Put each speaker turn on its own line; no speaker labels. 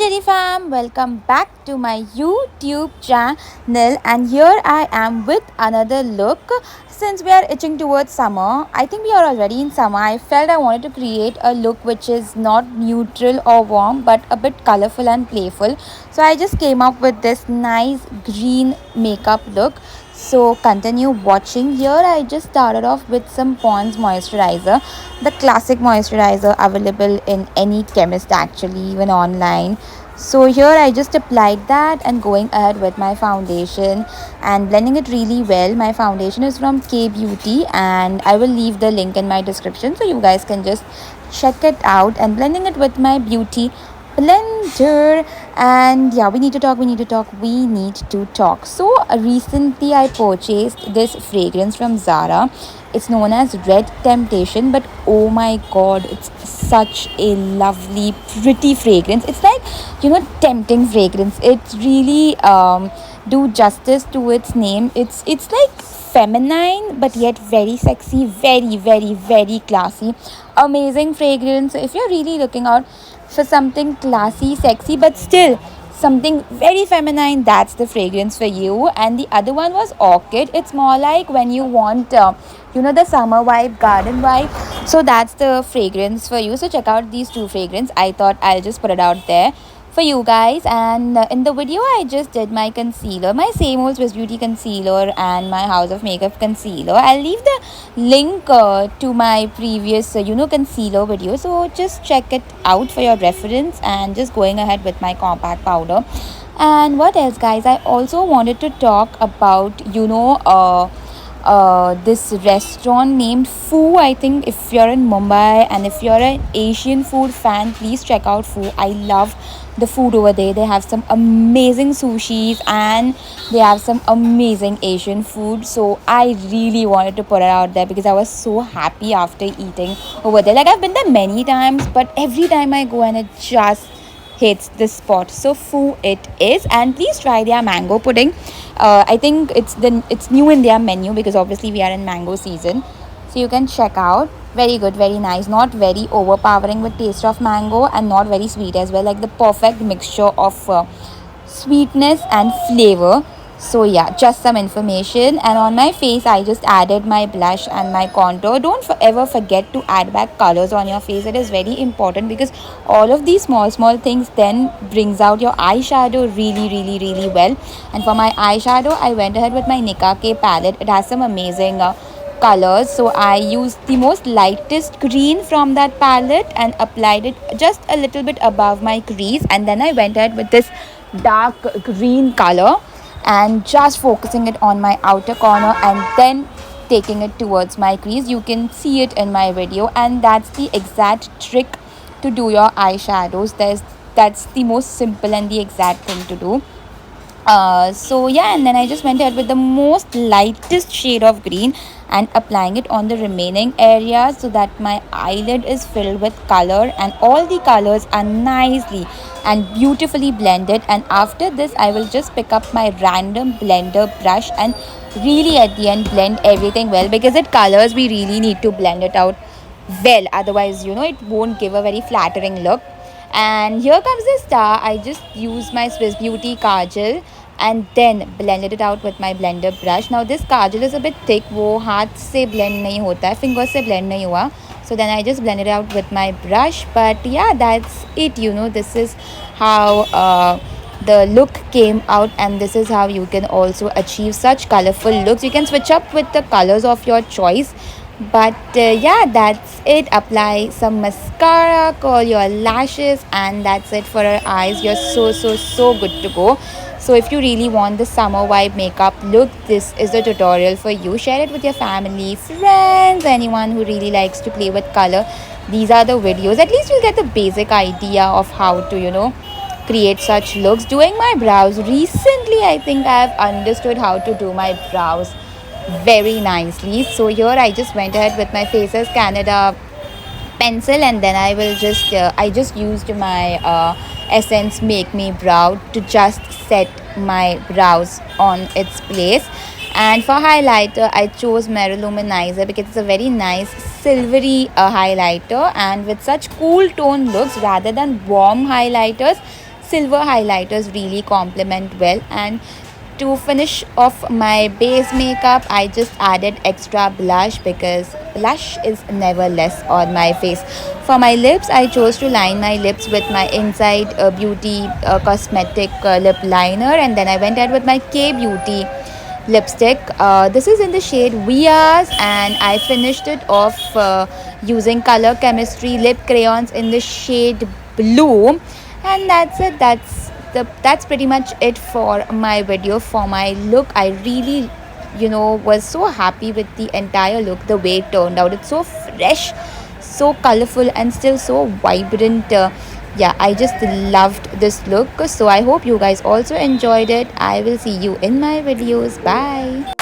Jelly fam, welcome back to my YouTube channel, and here I am with another look. Since we are itching towards summer, I think we are already in summer. I felt I wanted to create a look which is not neutral or warm but a bit colorful and playful. So I just came up with this nice green makeup look. So continue watching. Here I just started off with some Pond's moisturizer, the classic moisturizer available in any chemist, actually even online. So here I just applied that and going ahead with my foundation and blending it really well. My foundation is from K Beauty and I will leave the link in my description so you guys can just check it out, and blending it with my beauty blender. And yeah, we need to talk. So recently I purchased this fragrance from Zara. It's known as Red Temptation, but oh my god, it's such a lovely pretty fragrance. It's like, tempting fragrance. It's really do justice to its name. It's like feminine but yet very sexy, very classy, amazing fragrance. So if you're really looking out for something classy, sexy, but still something very feminine, that's the fragrance for you. And the other one was Orchid. It's more like when you want the summer vibe, garden vibe. So that's the fragrance for you. So check out these two fragrance. I thought I'll just put it out there for you guys. And in the video I just did my concealer, my same old Swiss Beauty concealer and my House of Makeup concealer. I'll leave the link to my previous concealer video, so just check it out for your reference. And just going ahead with my compact powder. And what else, guys, I also wanted to talk about this restaurant named Foo. I think if you're in Mumbai and if you're an Asian food fan, please check out Foo. I love the food over there. They have some amazing sushis and they have some amazing Asian food. So I really wanted to put it out there because I was so happy after eating over there. Like, I've been there many times, but every time I go and it just hits the spot. So Foo it is, and please try their mango pudding. I think it's new in their menu because obviously we are in mango season. So you can check out. Very good, very nice. Not very overpowering with taste of mango and not very sweet as well. Like the perfect mixture of sweetness and flavor. So yeah, just some information. And on my face I just added my blush and my contour. Don't ever forget to add back colors on your face. It is very important because all of these small things then brings out your eyeshadow really well. And for my eyeshadow I went ahead with my Nika K palette. It has some amazing colors, so I used the most lightest green from that palette and applied it just a little bit above my crease. And then I went ahead with this dark green color and just focusing it on my outer corner and then taking it towards my crease. You can see it in my video, and that's the exact trick to do your eyeshadows. That's the most simple and the exact thing to do. So yeah, and then I just went ahead with the most lightest shade of green and applying it on the remaining areas so that my eyelid is filled with color and all the colors are nicely and beautifully blended. And after this I will just pick up my random blender brush and really at the end blend everything well, because it colors we really need to blend it out well, otherwise it won't give a very flattering look. And here comes the star. I just used my Swiss Beauty kajal and then blended it out with my blender brush. Now this kajal is a bit thick, वो हाथ से blend नहीं होता है, fingers से blend नहीं हुआ. So then I just blended it out with my brush. But yeah, that's it. This is how the look came out, and this is how you can also achieve such colorful looks. You can switch up with the colors of your choice. But yeah, that's it. Apply some mascara, curl your lashes, and that's it for our eyes. You're so good to go. So if you really want the summer vibe makeup look, this is the tutorial for you. Share it with your family, friends, anyone who really likes to play with color. These are the videos. At least you'll get the basic idea of how to create such looks. Doing my brows recently, I think I've understood how to do my brows very nicely. So here I just went ahead with my Faces Canada pencil, and then I just used my Essence Make Me Brow to just set my brows on its place. And for highlighter I chose Luminizer because it's a very nice silvery highlighter, and with such cool tone looks rather than warm highlighters, silver highlighters really complement well. And to finish off my base makeup, I just added extra blush because blush is never less on my face. For my lips, I chose to line my lips with my Inside Beauty cosmetic lip liner, and then I went ahead with my K Beauty lipstick. This is in the shade Vias, and I finished it off using Color Chemistry lip crayons in the shade Blue. And that's it. That's pretty much it for my video. For my look, I really, was so happy with the entire look, the way it turned out. It's so fresh, so colorful, and still so vibrant. Yeah, I just loved this look. So I hope you guys also enjoyed it. I will see you in my videos. Bye.